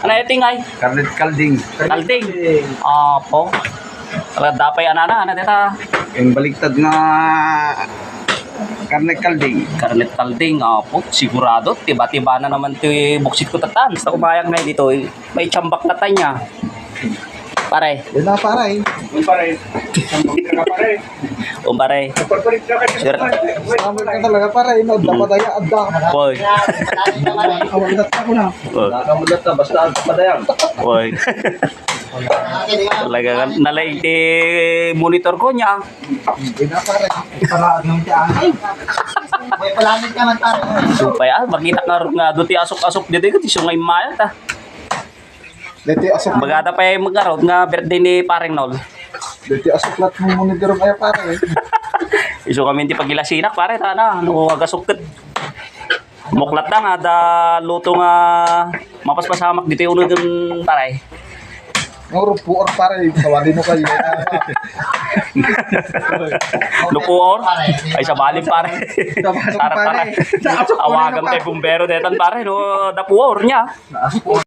Ano iting ay? Karnet kalding. Kalding. Apo. Talaga dapay anana, ano dita? Yung baliktad na karnet kalding. Karnet kalding, apo. Sigurado, tiba-tiba na naman ito buksit ko tatan. Sa kumayang na dito, may tsambak na tanya. Pare. Yan na pare. Yung pare. Sambang ka pare. Pare. Pagpalit ka kayo. Sir. Sambang ka talaga pare. Dapat adda. Boy. Awalat ako na. Nakamulat na. Basta padayang. Boy. Talaga nalaig monitor ko niya. Hindi na pare. Para nung tiyan. May palamit ka man pare. Supay makita nga duti asok-asok dito kasi sungay mayat Dito asok. Bagata pa yung mag-arod nga birthday ni Paring Nol. Dito asok lat mo monitor kaya pare. Iso kami di pagilasinak pare tana ano agasukit. Muklat lang ada luto nga mapaspasamak dito yung unog pare. Ngoro puor pare. Sawali mo kayo. Lupuor ay sa balim pare. Tara. Awagan tayo bumbero detan pare no dapuor niya.